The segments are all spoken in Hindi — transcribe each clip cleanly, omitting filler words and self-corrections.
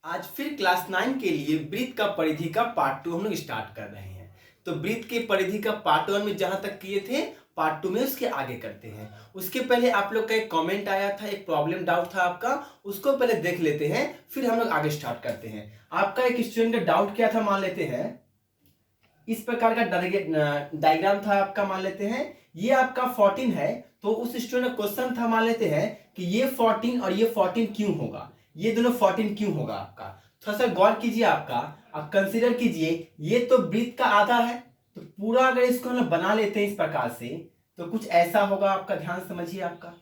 आज फिर क्लास 9 के लिए वृत्त का परिधि का पार्ट 2 हम लोग स्टार्ट कर रहे हैं। तो वृत्त के परिधि का पार्ट 1 में जहां तक किए थे, पार्ट 2 में उसके आगे करते हैं। उसके पहले आप लोग का एक कमेंट आया था, एक प्रॉब्लम डाउट था आपका, उसको पहले देख लेते हैं, फिर हम लोग आगे स्टार्ट करते हैं। आपका एक स्टूडेंट का डाउट क्या था, मान लेते हैं इस प्रकार का डायग्राम था आपका, मान लेते हैं ये आपका 14 है। तो उस स्टूडेंट का क्वेश्चन था, मान लेते हैं कि ये 14 और ये 14 क्यों होगा, ये दोनों 14 क्यों होगा। आपका थोड़ा सा गौर कीजिए, आपका आप कंसीडर कीजिए, ये तो वृत्त का आधा है, तो पूरा अगर इसको हम बना लेते हैं इस प्रकार से, तो कुछ ऐसा होगा। आपका ध्यान समझिए, आपका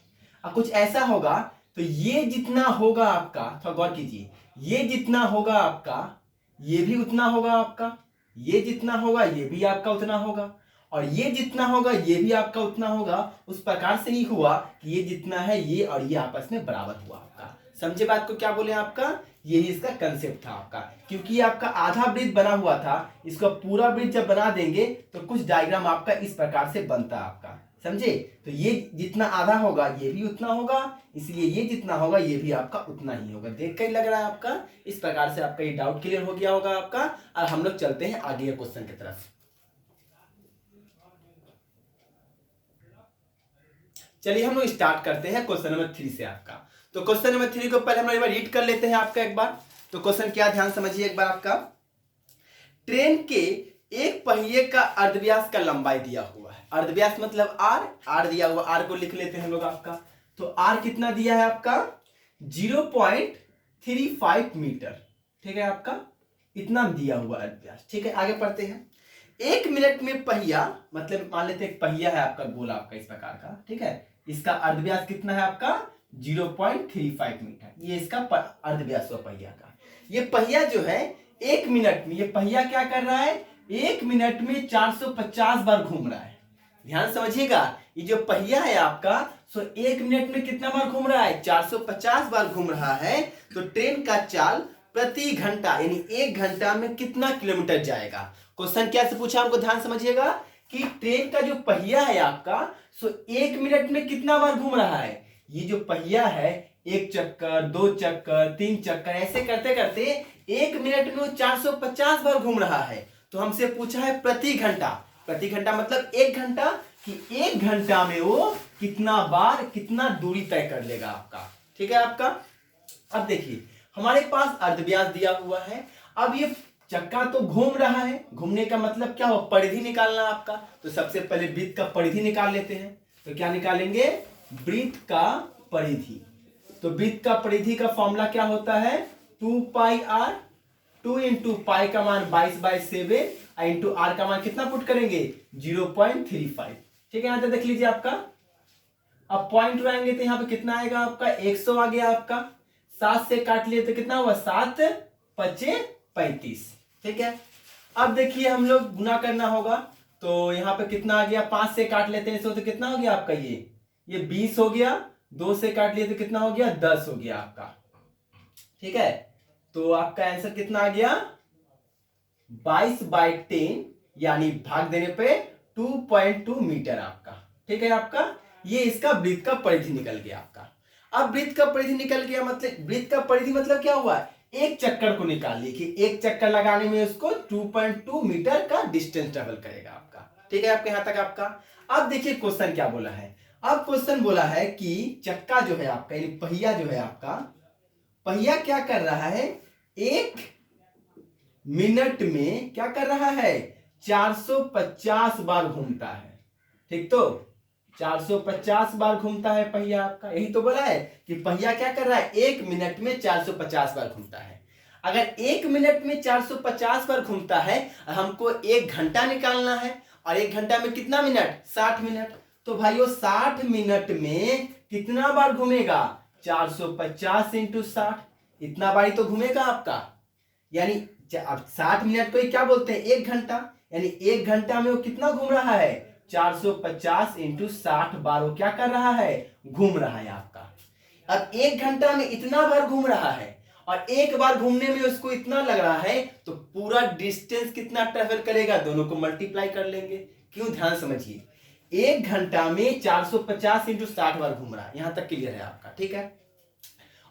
कुछ ऐसा होगा। तो ये जितना होगा आपका, थोड़ा गौर कीजिए, ये जितना होगा आपका, ये भी उतना होगा आपका, ये जितना होगा ये भी आपका उतना होगा, और ये जितना होगा ये भी आपका उतना होगा। उस प्रकार से ही हुआ कि ये जितना है ये और ये आपस में बराबर हुआ। आपका समझे बात को, क्या बोले आपका, यही इसका कंसेप्ट था आपका। क्योंकि ये आपका आधा वृत्त बना हुआ था, इसको पूरा वृत्त जब बना देंगे तो कुछ डायग्राम आपका इस प्रकार से बनता है। आपका समझे, तो ये जितना आधा होगा ये भी उतना होगा, इसलिए ये जितना होगा ये भी आपका उतना ही होगा। देख कर ही लग रहा है आपका, इस प्रकार से आपका ये डाउट क्लियर हो गया होगा आपका। और हम लोग चलते हैं आगे क्वेश्चन की तरफ। चलिए हम लोग स्टार्ट करते हैं क्वेश्चन नंबर 3 से आपका। तो क्वेश्चन नंबर 3 को पहले हम लोग एक बार रीड कर लेते हैं आपका एक बार। तो क्वेश्चन क्या, ध्यान समझिए एक बार। आपका ट्रेन के एक पहिए का अर्धव्यास का लंबाई दिया हुआ है। अर्धव्यास मतलब आर दिया हुआ, आर को लिख लेते हैं हम लोग आपका। तो आर कितना दिया है आपका, 0.35 मीटर। ठीक है, आपका इतना दिया हुआ अर्धव्यास। ठीक है, आगे पढ़ते हैं। 1 मिनट में पहिया, मतलब मान लेते हैं एक पहिया है आपका गोल, आपका इस प्रकार का। ठीक है, इसका अर्धव्यास कितना है आपका, 0.35 मीटर। ये इसका अर्धव्यास हुआ पहिया का। ये पहिया जो है 1 मिनट में, ये पहिया क्या कर रहा है, 1 मिनट में 450 बार घूम रहा है। ध्यान समझिएगा, ये जो पहिया है आपका, सो 1 मिनट में कितना बार घूम रहा है, 450 बार घूम रहा है। तो ट्रेन का चाल प्रति घंटा यानी 1 घंटा में कितना किलोमीटर जाएगा। क्वेश्चन क्या से पूछा हमको, ध्यान समझिएगा कि ट्रेन का जो पहिया है आपका, सो 1 मिनट में कितना बार घूम रहा है। ये जो पहिया है 1 चक्कर, 2 चक्कर, 3 चक्कर, ऐसे करते करते 1 मिनट में वो 450 बार घूम रहा है। तो हमसे पूछा है प्रति घंटा, प्रति घंटा मतलब 1 घंटा, कि 1 घंटा में वो कितना बार कितना दूरी तय कर लेगा आपका। ठीक है आपका। अब देखिए हमारे पास अर्धव्यास दिया हुआ है। अब ये चक्का तो घूम रहा है, घूमने का मतलब क्या हो, परिधि निकालना आपका। तो सबसे पहले वृत्त का परिधि निकाल लेते हैं। तो क्या निकालेंगे, वृत्त का परिधि। तो वृत्त का परिधि का फॉर्मूला क्या होता है, 2 पाई आर। 2 इंटू पाई का मान 22/7 इंटू आर का मान कितना पुट करेंगे, 0.35। ठीक है, यहां तक देख लीजिए आपका। अब पॉइंट लगाएंगे तो यहां पे कितना आएगा आपका, 100 आ गया आपका। 7 से काट लिए तो कितना हुआ, 7 पचे 35। ठीक है, अब देखिए हम लोग गुना करना होगा। तो यहां पे कितना आ गया, 5 से काट लेते हैं तो कितना हो गया आपका, ये 20 हो गया। 2 से काट लिए तो कितना हो गया, 10 हो गया आपका। ठीक है, तो आपका आंसर कितना आ गया, 22/10, यानी भाग देने पे 2.2 मीटर आपका। ठीक है आपका, ये इसका वृत्त का परिधि निकल गया आपका। अब वृत्त का परिधि निकल गया, मतलब वृत्त का परिधि मतलब क्या हुआ, एक चक्कर को निकाल ली कि एक चक्कर लगाने में उसको 2.2 मीटर का डिस्टेंस ट्रेवल करेगा आपका। ठीक है आपके यहां तक आपका। अब देखिए क्वेश्चन क्या बोला है। अब क्वेश्चन बोला है कि चक्का जो है आपका, यानी पहिया जो है आपका, पहिया क्या कर रहा है, 1 मिनट में क्या कर रहा है, 450 बार घूमता है। ठीक, तो 450 बार घूमता है पहिया आपका। यही तो बोला है कि पहिया क्या कर रहा है, 1 मिनट में 450 बार घूमता है। अगर 1 मिनट में 450 बार घूमता है, हमको 1 घंटा निकालना है, और 1 घंटा में कितना मिनट, 60 मिनट। तो भाइयों 60 मिनट में कितना बार घूमेगा, 450 इंटू 60, इतना बार ही तो घूमेगा आपका। यानी अब 60 मिनट को ही क्या बोलते हैं, 1 घंटा। यानी 1 घंटा में वो कितना घूम रहा है, 450 इंटू 60 बार वो क्या कर रहा है, घूम रहा है आपका। अब 1 घंटा में इतना बार घूम रहा है, और एक बार घूमने में उसको इतना लग रहा है, तो पूरा डिस्टेंस कितना ट्रेवल करेगा, दोनों को मल्टीप्लाई कर लेंगे। क्यों, ध्यान समझिए, 1 घंटा में 450 इंटू 60 बार घूम रहा है, यहां तक क्लियर है आपका। ठीक है,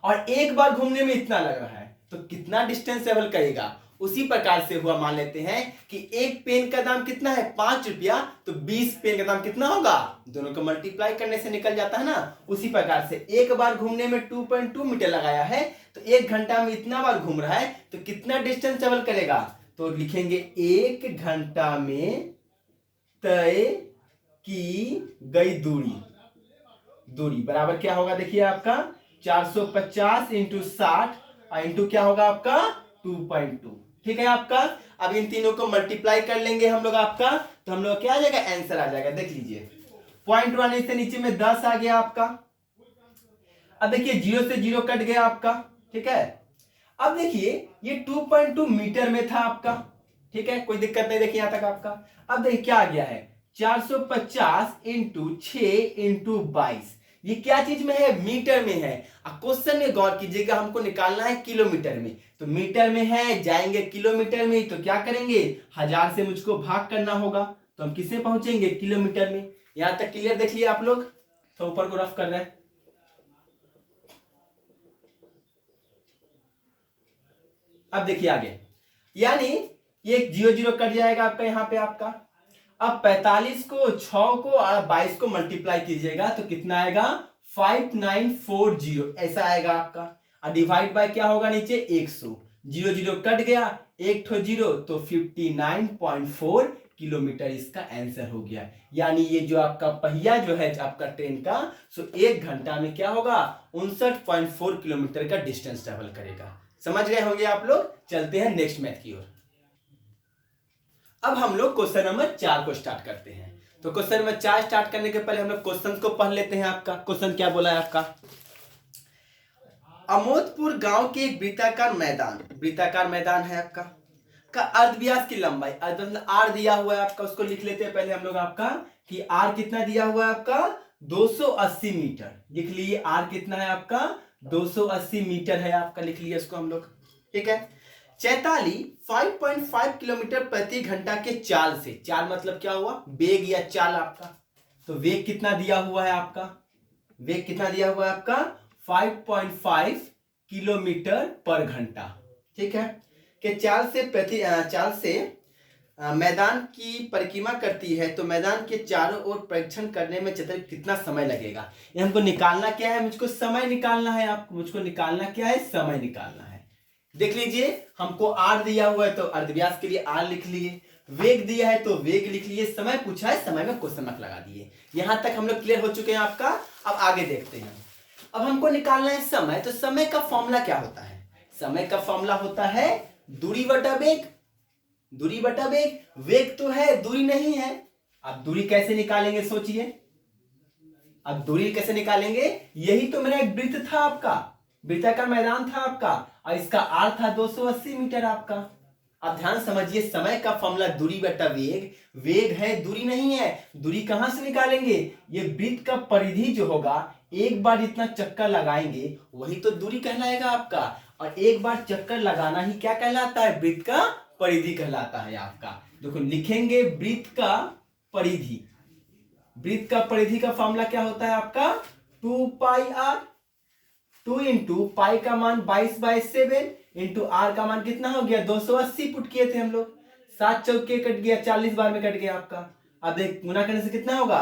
और एक बार घूमने में इतना लग रहा है, तो कितना डिस्टेंस ट्रेवल करेगा। उसी प्रकार से हुआ, मान लेते हैं कि एक पेन का दाम कितना है 5 रुपया, तो 20 पेन का दाम कितना होगा, दोनों को मल्टीप्लाई करने से निकल जाता है ना। उसी प्रकार से एक बार घूमने में 2.2 मीटर लगाया है, तो 1 घंटा में इतना बार घूम रहा है, तो कितना डिस्टेंस ट्रेवल करेगा। तो लिखेंगे 1 घंटा में तय की गई दूरी बराबर क्या होगा, देखिए आपका 450 इंटू 60 इंटू क्या होगा आपका 2.2। ठीक है आपका। अब इन तीनों को मल्टीप्लाई कर लेंगे हम लोग आपका, तो हम लोग क्या आ जाएगा, आंसर आ जाएगा। देख लीजिए 0.1 से नीचे में 10 आ गया आपका। अब देखिए 0 से 0 कट गया आपका। ठीक है। अब देखिए ये 2.2 मीटर में था आपका। ठीक है, कोई दिक्कत नहीं। देखिए यहां तक आपका। अब देखिए क्या आ गया है, 450 इंटू 6 इंटू 22, ये क्या चीज में है, मीटर में है। अब क्वेश्चन में गौर कीजिएगा, हमको निकालना है किलोमीटर में, तो मीटर में है, जाएंगे किलोमीटर में, तो क्या करेंगे 1000 से मुझको भाग करना होगा, तो हम किससे पहुंचेंगे, किलोमीटर में। यहां तक क्लियर देख लिया आप लोग, तो ऊपर को रफ कर रहे हैं। अब देखिए आगे, यानी ये 0 0 कट जाएगा आपका यहां पे आपका। अब 45 को 6 को और 22 को मल्टीप्लाई कीजिएगा, तो कितना आएगा 5940 ऐसा आएगा आपका। और डिवाइड बाय क्या होगा नीचे 100, 0 0 कट गया, एक ठो 0, तो 59.4 किलोमीटर इसका आंसर हो गया। यानी ये जो आपका पहिया जो है आपका ट्रेन का, सो 1 घंटा में क्या होगा 59.4 किलोमीटर का डिस्टेंस ट्रेवल करेगा। समझ गए होंगे आप लोग। चलते हैं नेक्स्ट मैथ की ओर। अब हम लोग क्वेश्चन नंबर 4 को स्टार्ट करते हैं। तो क्वेश्चन नंबर 4 स्टार्ट करने के पहले हम लोग क्वेश्चन को पढ़ लेते हैं। आपका क्वेश्चन क्या बोला है आपका, अमोदपुर गांव के एक वृत्ताकार मैदान है आपका का अर्धव्यास की लंबाई, आर दिया हुआ है आपका, उसको लिख लेते हैं पहले हम लोग आपका कि आर कितना दिया हुआ है आपका 280 मीटर। लिख लिए आर कितना है आपका 280 मीटर है आपका, लिख लिया इसको हम लोग। ठीक है। चैताली 5.5 किलोमीटर प्रति घंटा के चाल से, चाल मतलब क्या हुआ, वेग या चाल आपका, तो वेग कितना दिया हुआ है आपका, वेग कितना दिया हुआ है आपका 5.5 किलोमीटर पर घंटा। ठीक है। कि चाल से मैदान की परिक्रमा करती है, तो मैदान के चारों ओर परीक्षण करने में कितना समय लगेगा। ये हमको निकालना क्या है, मुझको समय निकालना है आपको, मुझको निकालना क्या है, समय निकालना है। देख लीजिए हमको आर दिया हुआ है, तो अर्धव्यास के लिए आर लिख लिए, वेग दिया है तो वेग लिख लिए, समय पूछा है समय में क्वेश्चन मार्क लगा दिए। यहां तक हम लोग क्लियर हो चुके हैं आपका। अब आगे देखते हैं। अब हमको निकालना है समय, तो समय का फॉर्मूला क्या होता है, समय का फॉर्मूला होता है दूरी बटा वेग। दूरी बटा वेग, वेग तो है दूरी नहीं है। अब दूरी कैसे निकालेंगे सोचिए, अब दूरी कैसे निकालेंगे, यही तो मेरा एक वृत्त था आपका, वृत्ताकार मैदान था आपका, और इसका आर था 280 मीटर आपका। अब ध्यान समझिए, समय का फॉर्मूला दूरी बटा वेग, वेग है दूरी नहीं है। दूरी कहां से निकालेंगे, ये वृत्त का परिधि जो होगा, एक बार जितना चक्कर लगाएंगे वही तो दूरी कहलाएगा आपका, और एक बार चक्कर लगाना ही क्या कहलाता है, वृत्त का परिधि कहलाता है आपका। देखो लिखेंगे वृत्त का परिधि, वृत्त का परिधि का फॉर्मूला क्या होता है आपका 2 पाई आर, 2 इंटू पाई का मान 22/7 इंटू आर का मान कितना हो गया 280 पुट किए थे हम लोग, 7 चौके कट गया, 40 बार में कट गया आपका। अब देख गुना करने से कितना होगा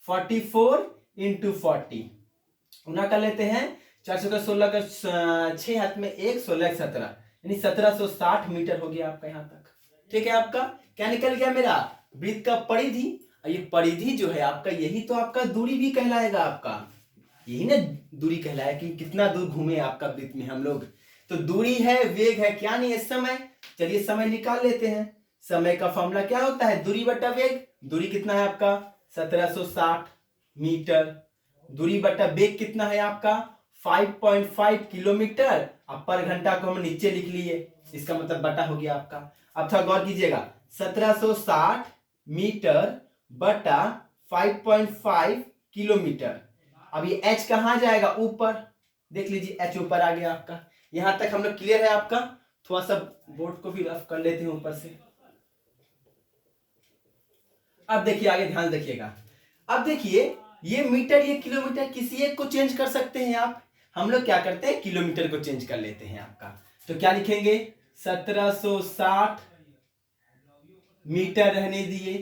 44 इंटू 40, गुना कर लेते हैं, 400 का 16 का 6 हाथ में 1, 16 17, यानी 1760 मीटर हो गया आपका यहाँ तक। ठीक है। आपका क्या निकल गया मेरा वृत्त का परिधि, और ये परिधि जो है आपका यही तो आपका दूरी भी कहलाएगा आपका, यही ना दूरी कहलाएगा कि कितना दूर घूमे आपका वृत्त में हम लोग। तो दूरी है, वेग है, क्या नहीं है समय। चलिए समय निकाल लेते हैं। समय का फॉर्मूला क्या होता है दूरी बटा वेग, दूरी कितना है आपका 1760 मीटर, दूरी बटा वेग कितना है आपका 5.5 किलोमीटर, अब पर घंटा को हम नीचे लिख लिए, इसका मतलब बटा हो गया आपका। अब थोड़ा गौर कीजिएगा, 1760 मीटर बटा 5.5 किलोमीटर। अब ये h कहां जाएगा ऊपर, देख लीजिए h ऊपर आ गया आपका। यहां तक हम लोग क्लियर है आपका। थोड़ा सा बोर्ड को भी रफ कर लेते हैं ऊपर से। अब देखिए आगे ध्यान रखिएगा। अब देखिए ये मीटर ये किलोमीटर किसी एक को चेंज कर सकते हैं आप, हम लोग क्या करते हैं किलोमीटर को चेंज कर लेते हैं आपका। तो क्या लिखेंगे 1760 मीटर रहने दिए।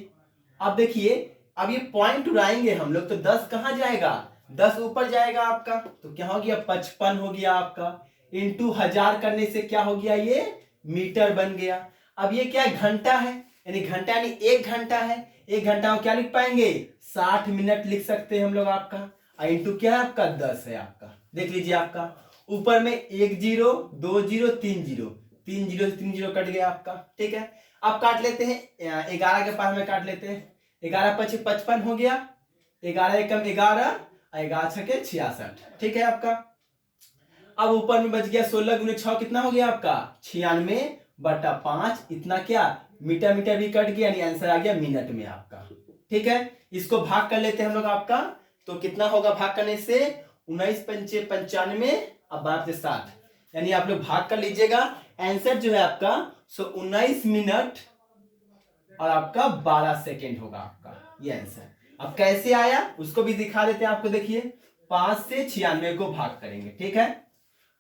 अब देखिए अब ये पॉइंट उड़ाएंगे हम लोग तो 10 कहां जाएगा, 10 ऊपर जाएगा आपका, तो क्या हो गया 55 हो गया आपका, इंटू 1000 करने से क्या हो गया ये मीटर बन गया। अब ये क्या है घंटा है, यानी घंटा यानी 1 घंटा है, 1 घंटा को क्या लिख पाएंगे 60 मिनट लिख सकते हैं हम लोग आपका, और इंटू क्या है आपका 10 है आपका। देख लीजिए आपका ऊपर में 1 0 2 0 3 0, 3 0 से 3 0 कट गया आपका। ठीक है अब काट लेते हैं 11 के पास में काट लेते हैं, 11 5 55 हो गया, 11 एकम 11 और 11 छके 66। ठीक है आपका अब ऊपर में बच गया 16 गुने 6 कितना हो गया आपका 96/5, इतना क्या मीटर, मीटर भी कट गया यानी आंसर आ गया मिनट में आपका। ठीक है इसको भाग कर लेते हैं हम लोग आपका, तो कितना होगा भाग करने से 19 पंचे 95 और 12 से 60, यानी आप लोग भाग कर लीजिएगा, आंसर जो है आपका 19 मिनट और आपका 12 सेकेंड होगा आपका ये आंसर। अब कैसे आया उसको भी दिखा देते हैं आपको, देखिए 5 से 96 को भाग करेंगे। ठीक है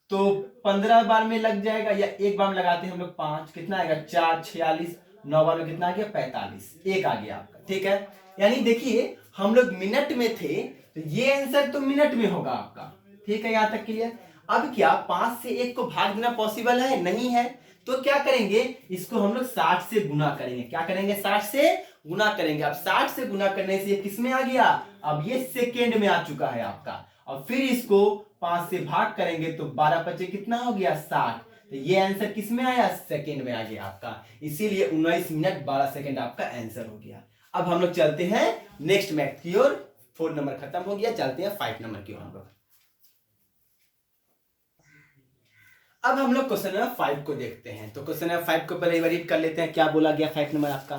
तो 15 बार में लग जाएगा या एक बार में लगाते हैं हम लोग 5, कितना आएगा 4 46, 9 बार में कितना आ गया 45, एक आ गया आपका। ठीक है यानी देखिए हम लोग मिनट में थे तो ये आंसर तो मिनट में होगा आपका। ठीक है यहां तक क्लियर। अब क्या 5 से 1 को भाग देना पॉसिबल है, नहीं है, तो क्या करेंगे इसको हम लोग 60 से गुना करेंगे। क्या करेंगे 60 से गुना करेंगे। अब 60 से गुना करने से किस में आ गया, अब ये सेकेंड में आ चुका है आपका, और फिर इसको 5 से भाग करेंगे तो 12 पचे कितना हो गया 60, तो ये आंसर किस में आया सेकेंड में आ गया आपका, इसीलिए 19 मिनट 12 सेकेंड आपका आंसर हो गया। अब हम लोग चलते हैं नेक्स्ट मैथ की ओर, 4 नंबर खत्म हो गया, चलते हैं 5 नंबर की ओर हम लोग। अब हम लोग क्वेश्चन नंबर 5 को देखते हैं, तो क्वेश्चन नंबर 5 को पहले रीड कर लेते हैं क्या बोला गया 5 नंबर आपका।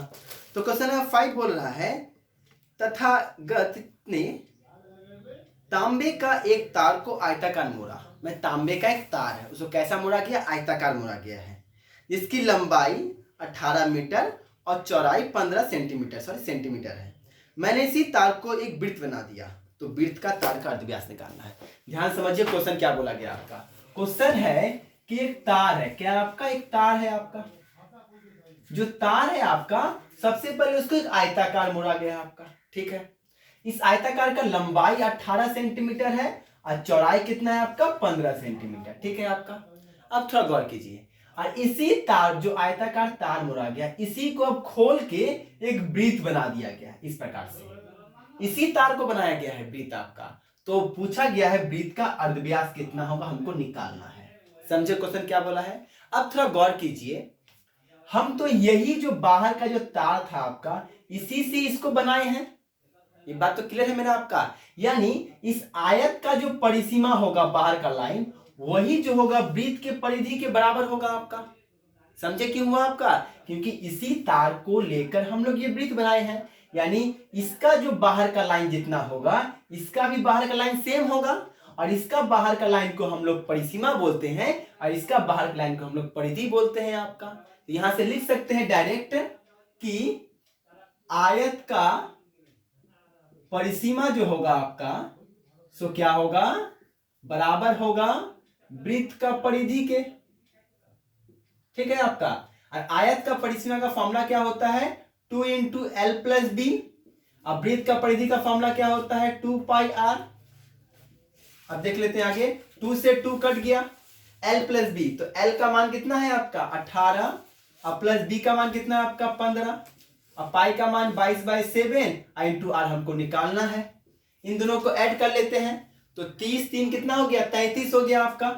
तो क्वेश्चन नंबर 5 बोल रहा है तथागत ने तांबे का एक तार को आयताकार मोड़ा, मैं तांबे का एक तार है उसको कैसा मोड़ा गया, आयताकार मोड़ा गया है, जिसकी लंबाई 18 मीटर और चौड़ाई 15 सेंटीमीटर है। मैंने इसी तार को एक वृत्त बना दिया, तो वृत्त का तार का अर्धव्यास निकालना है। ध्यान समझिए क्वेश्चन क्या बोला गया आपका, क्वेश्चन है कि एक तार है, क्या आपका एक तार है आपका, जो तार है आपका सबसे पहले उसको एक आयताकार मोड़ा गया आपका। ठीक है इस आयताकार का लंबाई 18 सेंटीमीटर है और चौड़ाई कितना है आपका 15 सेंटीमीटर। ठीक है आपका अब थोड़ा गौर कीजिए, और इसी तार जो आयताकार तार मोड़ा गया इसी को अब खोल के एक वृत्त बना दिया गया इस प्रकार से, इसी तार को बनाया गया है वृत्त आपका। तो पूछा गया है वृत्त का अर्धव्यास कितना होगा हमको निकालना है। समझे क्वेश्चन क्या बोला है। अब थोड़ा गौर कीजिए, हम तो यही जो बाहर का जो तार था आपका इसी से इसको बनाए हैं, ये बात तो क्लियर है मेरा आपका, यानी इस आयत का जो परिसीमा होगा बाहर का लाइन वही जो होगा वृत्त के परिधि के बराबर होगा आपका। समझे क्यों हुआ आपका, क्योंकि इसी तार को लेकर हम लोग ये वृत्त बनाए हैं, यानी इसका जो बाहर का लाइन जितना होगा इसका भी बाहर का लाइन सेम होगा, और इसका बाहर का लाइन को हम लोग परिसीमा बोलते हैं और इसका बाहर का लाइन को हम लोग परिधि बोलते हैं आपका। तो यहां से लिख सकते हैं डायरेक्ट कि आयत का परिसीमा जो होगा आपका सो क्या होगा बराबर होगा वृत्त का परिधि के। ठीक है आपका, और आयत का परिसीमा का फॉर्मूला क्या होता है 2 × L+B, अब वृत्त का परिधि का फॉर्मूला क्या होता है 2πr। अब देख लेते हैं आगे, 2 से 2 कट गया, L+B, तो L का मान कितना है आपका 18 और प्लस B का मान कितना है आपका 15 और पाई का मान 22/7 × r हमको निकालना है। इन दोनों को ऐड कर लेते हैं तो 30 3 कितना हो गया 33 हो गया आपका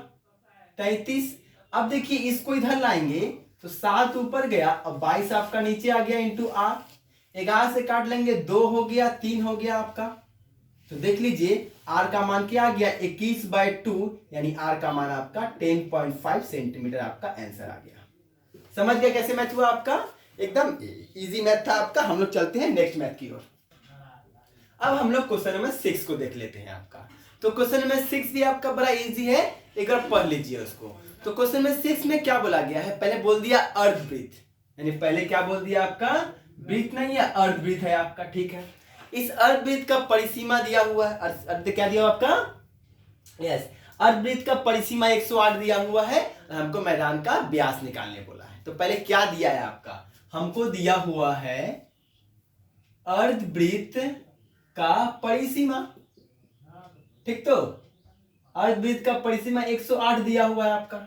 33। अब देखिए इसको इधर लाएंगे तो 7 ऊपर गया और 22 आपका नीचे आ गया × r, 11 से काट लेंगे 2 हो गया 3 हो गया आपका। तो देख लीजिए r का मान क्या आ गया 21/2, यानी r का मान आपका 10.5 सेंटीमीटर आपका आंसर आ गया। समझ गया कैसे मैथ हुआ आपका, एकदम इजी मैथ था आपका। हम लोग चलते हैं नेक्स्ट मैथ की ओर। अब हम लोग क्वेश्चन नंबर 6 को देख लेते हैं आपका। तो क्वेश्चन नंबर 6 भी आपका बड़ा इजी है, एक बार पढ़ लीजिए उसको। तो क्वेश्चन नंबर 6 में क्या बोला गया है, पहले बोल दिया अर्धवृत्त, यानी पहले क्या बोल दिया आपका वृत्त नहीं है अर्धवृत्त है आपका। ठीक है इस अर्धवृत्त का परिसीमा दिया हुआ है, अर्ध क्या दिया आपका यस, अर्धवृत्त का परिसीमा 108 दिया हुआ है और हमको मैदान का व्यास निकालने बोला है। तो पहले क्या दिया है आपका, हमको दिया हुआ है अर्धवृत्त का परिसीमा, ठीक। तो अर्धवृत्त का परिसीमा 108 दिया हुआ है आपका,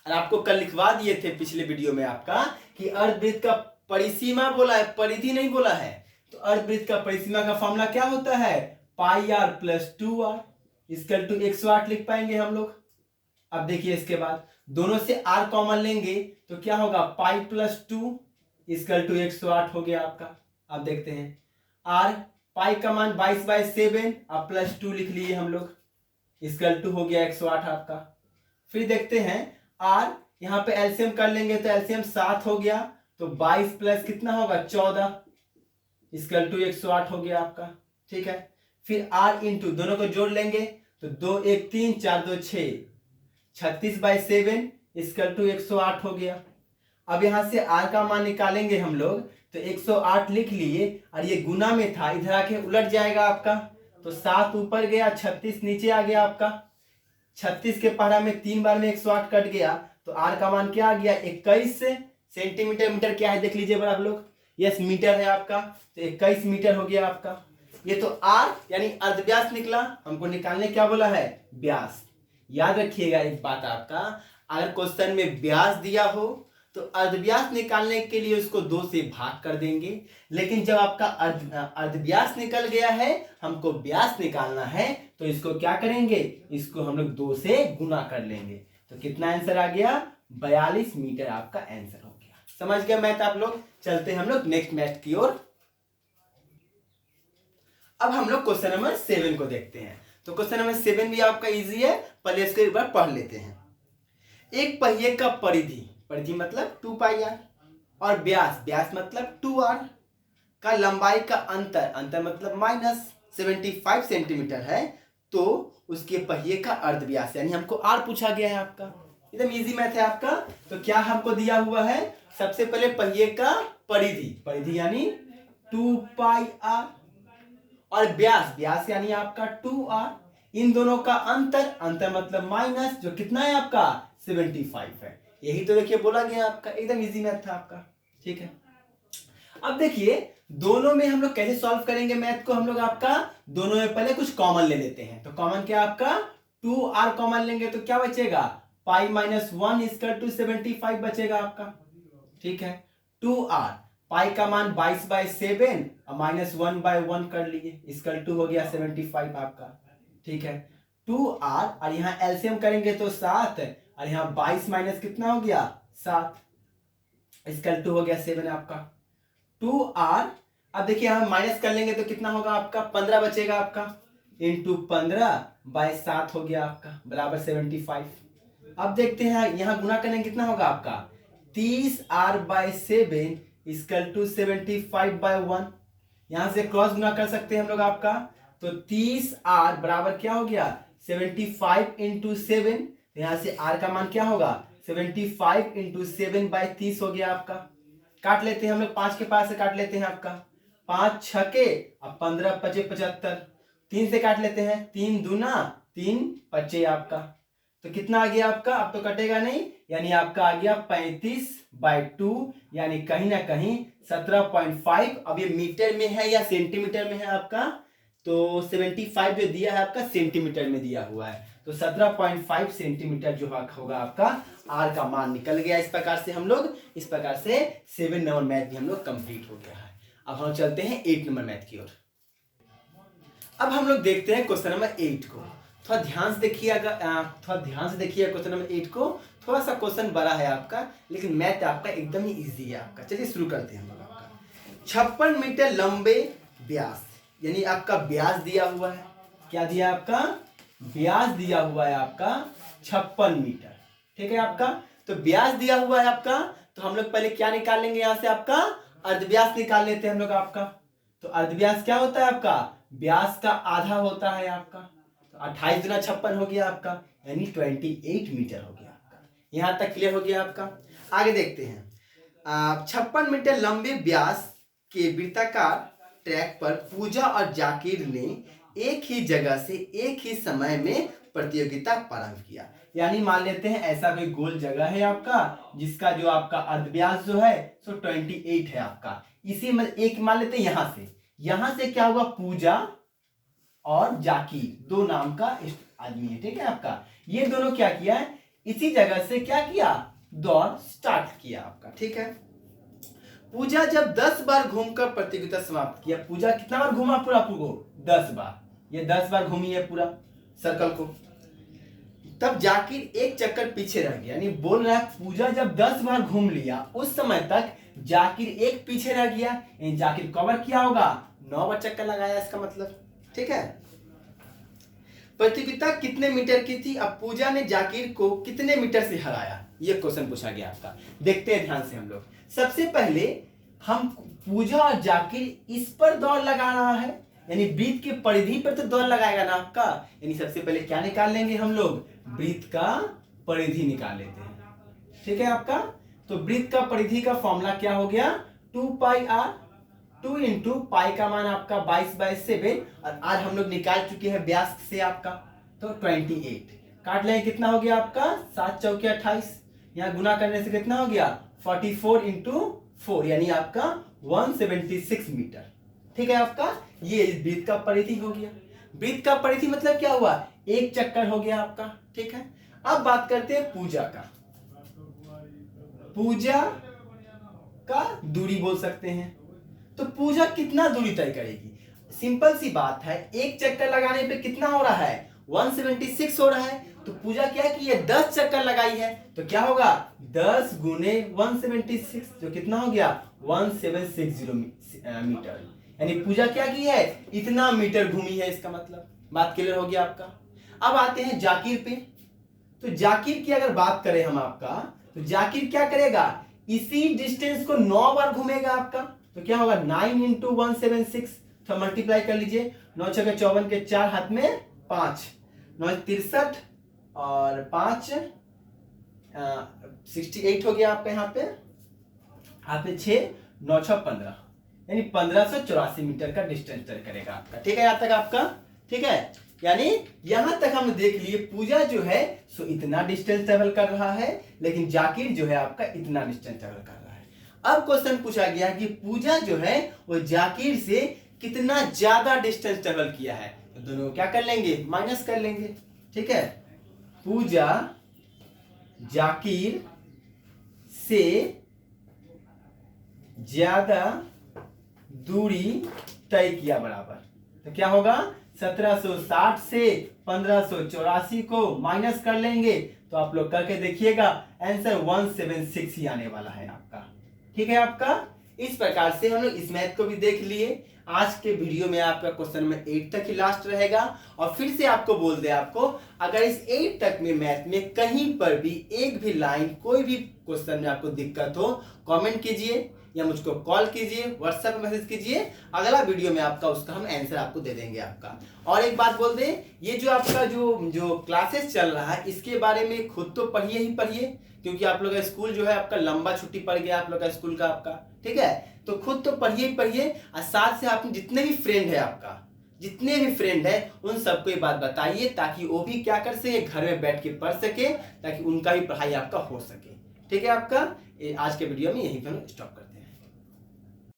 और आपको कल लिखवा दिए थे पिछले वीडियो में आपका कि अर्धवृत्त का परिसीमा बोला है, परिधि नहीं बोला है। तो अर्धवृत्त का परिसीमा का फॉर्मूला क्या होता है, pi R plus 2r equal to 108 लिख पाएंगे हम लोग। अब देखिए इसके बाद दोनों से r कॉमन लेंगे तो क्या होगा, पाई प्लस 2 इक्वल टू 108 हो गया आपका। अब देखते हैं r, पाई का मान 22/7 अब प्लस 2 लिख लिए हम लोग, इक्वल टू हो गया 108 आपका। फिर देखते हैं r, यहाँ पे एलसीएम कर लेंगे तो एलसीएम 7 हो गया, तो 22 प्लस कितना होगा 14 इक्वल टू 108 हो गया आपका, ठीक है। फिर r इंटू दोनों को जोड़ लेंगे तो 2 1 3 4 2 6 36/7 इक्वल टू 108 हो गया। अब यहाँ से r का मान निकालेंगे हम लोग तो 108 लिख लिए और ये गुना में था, इधर आके उलट जाएगा आपका, तो 7 ऊपर गया 36 नीचे आ गया आपका। 36 के पहाड़ा में 3 बार में 108 कट गया तो r का मान क्या आ गया 21 सेंटीमीटर। मीटर क्या है देख लीजिए आप लोग, यस मीटर है आपका, तो 21 मीटर हो गया आपका। ये तो r यानी अर्धव्यास निकला, हमको निकालने क्या बोला है, व्यास। याद रखिएगा एक बात आपका, अगर क्वेश्चन में व्यास दिया हो तो अर्धव्यास निकालने के लिए उसको 2 से भाग कर देंगे, लेकिन जब आपका अर्धव्यास निकल गया है, हमको व्यास निकालना है तो इसको क्या करेंगे, इसको हम लोग 2 से गुना कर लेंगे। तो कितना आंसर आ गया, 42 मीटर आपका आंसर हो गया। समझ गए मैथ आप लोग। चलते हैं हम लोग नेक्स्ट मैथ की ओर। अब हम लोग क्वेश्चन नंबर 7 को देखते हैं। तो क्वेश्चन नंबर 7 भी आपका इजी है, पहले इसको एक बार पढ़ लेते हैं। एक पहिए का परिधि, परिधि मतलब 2 पाई आर, और व्यास, व्यास मतलब 2r का लंबाई का अंतर, अंतर मतलब माइनस 75 सेंटीमीटर है, तो उसके पहिए का अर्धव्यास यानी हमको r पूछा गया है आपका। एकदम इजी मैथ है आपका। तो क्या हमको दिया हुआ है, सबसे पहले पहिए का परिधि, परिधि यानी 2 पाई r, और व्यास, व्यास यानी आपका 2r, इन दोनों का अंतर, अंतर मतलब माइनस, जो कितना है आपका 75 है। यही तो देखिए बोला गया आपका, एकदम इजी मैथ था आपका, ठीक है। अब देखिए दोनों में हम लोग कैसे सॉल्व करेंगे मैथ को, हम लोग आपका दोनों में पहले कुछ कॉमन ले लेते हैं। तो कॉमन क्या आपका 2r कॉमन लेंगे तो क्या बचेगा, पाई माइनस 1 इक्वल टू 75 बचेगा आपका, ठीक है। 2r, पाई का मान 22/7 और माइनस 1/1 कर लिए, इक्वल टू हो गया 75 आपका, ठीक है। 2r और यहाँ एलसीएम करेंगे तो 7, और यहाँ 22 माइनस कितना हो गया 7, इक्वल टू हो गया 7 आपका। 2r, अब देखिए यहाँ माइनस कर लेंगे तो कितना होगा आपका 15 बचेगा आपका, इंटू 15/7 हो गया आपका, बराबर 75। अब देखते हैं यहाँ गुना करने कितना होगा आपका 30r/7 इक्वल टू 75/1। यहाँ से क्रॉस गुना कर सकते हैं हम लोग आपका, तो 30r बराबर क्या हो गया 75 इंटू 7, यहाँ से r का मान क्या होगा 75 इंटू 7/30 हो गया आपका। काट लेते हैं हम लोग, 5 के पास से काट लेते हैं आपका, 5 छके अब 15 पचे 75, 3 से काट लेते हैं, 3 दूना 3 पचे आपका, तो कितना आ गया आपका, अब तो कटेगा नहीं, यानी आपका आ गया 35/2, यानी कहीं ना कहीं 17.5। अब ये मीटर में है या सेंटीमीटर में है आपका, तो 75 जो दिया है आपका सेंटीमीटर में दिया हुआ है, तो 17.5 सेंटीमीटर जो होगा आपका r का मान निकल गया। इस प्रकार से हम लोग, इस प्रकार से 7 नंबर मैथ भी हम लोग कंप्लीट हो गया है। अब हम चलते हैं 8 नंबर मैथ की ओर। अब हम लोग देखते हैं क्वेश्चन नंबर 8 को। थोड़ा ध्यान से देखिएगा, थोड़ा ध्यान से देखिए क्वेश्चन नंबर 8 को। थोड़ा सा क्वेश्चन बड़ा है आपका, लेकिन मैथ आपका एकदम ही इजी है आपका। चलिए शुरू करते हैं हम लोग आपका 56 मीटर लंबे व्यास, यानी आपका व्यास दिया हुआ है, क्या दिया आपका व्यास दिया हुआ है आपका 56 मीटर, ठीक है आपका। तो व्यास दिया हुआ है आपका, तो हम लोग पहले क्या निकाल लेंगे, यहाँ से आपका अर्धव्यास निकाल लेते हैं हम लोग आपका। तो अर्धव्यास क्या होता है आपका, व्यास का आधा होता है आपका, तो 28 गुना 56 हो गया आपका, यानी 28 मीटर हो गया आपका। यहाँ तक क्लियर हो गया आपका। आगे देखते हैं 56 मीटर लंबे व्यास के वृत्ताकार ट्रैक पर पूजा और जाकिर ने एक ही जगह से एक ही समय में प्रतियोगिता प्रारंभ किया। यानी मान लेते हैं ऐसा कोई गोल जगह है आपका जिसका जो आपका अर्धव्यास जो है सो 28 है आपका। इसी में एक मान लेते हैं यहां से क्या हुआ, पूजा और जाकिर दो नाम का आदमी है, ठीक है आपका। ये दोनों क्या किया है, इसी जगह से क्या किया, दौड़ स्टार्ट किया आपका, ठीक है। पूजा जब 10 बार घूमकर प्रतियोगिता समाप्त किया, पूजा कितना बार घूमा पूरा को, 10 बार, ये 10 बार घूमी है पूरा सर्कल को। तब जाकिर एक चक्कर पीछे रह गया, यानी बोल रहा है पूजा जब 10 बार घूम लिया उस समय तक जाकिर एक पीछे रह गया, यानी जाकिर कवर किया होगा 9 बार चक्कर लगाया, इसका मतलब, ठीक है। प्रतियोगिता कितने मीटर की थी, अब पूजा ने जाकिर को कितने मीटर से हराया, ये क्वेश्चन पूछा गया आपका। देखते हैं ध्यान से हम लोग। सबसे पहले हम पूजा और जाकिर इस पर दौड़ लगा रहा है, यानी वृत्त की परिधि पर तो दौड़ लगाएगा ना आपका, यानी सबसे पहले क्या निकाल लेंगे हम लोग, वृत्त का परिधि निकाल लेते हैं, ठीक है आपका। तो वृत्त का परिधि का फॉर्मूला क्या हो गया, 2 पाई r, 2 इंटू पाई का मान आपका 22/7 और r हम लोग निकाल चुके हैं व्यास से आपका, तो 28 काट लेंगे, कितना हो गया आपका 7 चौके 28, यहाँ गुना करने से कितना हो गया 44 इंटू 4, यानी आपका 176 मीटर, ठीक है आपका। ये वृत्त का परिधि हो गया। वृत्त का परिधि मतलब क्या हुआ, एक चक्कर हो गया आपका, ठीक है। अब बात करते हैं पूजा का। पूजा का दूरी बोल सकते हैं, तो पूजा कितना दूरी तय करेगी, सिंपल सी बात है, एक चक्कर लगाने पे कितना हो रहा है 176 हो रहा है, तो पूजा क्या की है 10 चक्कर लगाई है, तो क्या होगा 10 गुने 176, जो कितना हो गया 1760 मीटर, यानी पूजा क्या की है इतना मीटर घूमी है, इसका मतलब बात क्लियर हो गया आपका। अब आते हैं जाकिर पे। तो जाकिर की अगर बात करें हम आपका, तो जाकिर क्या करेगा, इसी डिस्टेंस को 9 बार घूमेगा आपका, तो क्या होगा 9 इंटू 176, तो मल्टीप्लाई कर लीजिए, 9 6 54 के 4 हाथ में 5, 9 63 और 5 68 हो गया आपका, यहाँ पे हाथ में 6 9 6 15, यानी 1584 मीटर का डिस्टेंस तय करेगा आपका, ठीक है यहाँ तक आपका, ठीक है। यानी यहां तक हम देख लिए पूजा जो है सो इतना डिस्टेंस ट्रेवल कर रहा है, लेकिन जाकिर जो है आपका इतना डिस्टेंस ट्रेवल कर रहा है। अब क्वेश्चन पूछा गया कि पूजा जो है वो जाकिर से कितना ज्यादा डिस्टेंस ट्रेवल किया है, तो दोनों क्या कर लेंगे माइनस कर लेंगे, ठीक है। पूजा जाकिर से ज्यादा दूरी तय किया बराबर, तो क्या होगा 1760 से 1584 को माइनस कर लेंगे, तो आप लोग करके देखिएगा आंसर 176 ही आने वाला है आपका, ठीक है आपका। इस प्रकार से हम लोग इस मैथ को भी देख लिए। आज के वीडियो में आपका क्वेश्चन में 8 तक ही लास्ट रहेगा, और फिर से आपको बोल दे, आपको अगर इस 8 तक में मैथ में कहीं पर भी एक भी लाइन कोई भी क्वेश्चन में आपको दिक्कत हो, कमेंट कीजिए या मुझको कॉल कीजिए, व्हाट्सएप मैसेज कीजिए, अगला वीडियो में आपका उसका हम आंसर आपको दे देंगे आपका। और एक बात बोल दें, ये जो आपका जो क्लासेस चल रहा है इसके बारे में खुद तो पढ़िए ही पढ़िए, क्योंकि आप लोग का स्कूल जो है आपका लंबा छुट्टी पड़ गया आप लोग का स्कूल का आपका, ठीक है। तो खुद तो पढ़िए ही पढ़िए, और साथ से आप जितने भी फ्रेंड है आपका, जितने भी फ्रेंड है उन सबको ये बात बताइए, ताकि वो भी क्या कर सके घर में बैठ के पढ़ सके, ताकि उनका भी पढ़ाई आपका हो सके, ठीक है आपका। आज के वीडियो में यहीं पर स्टॉप कर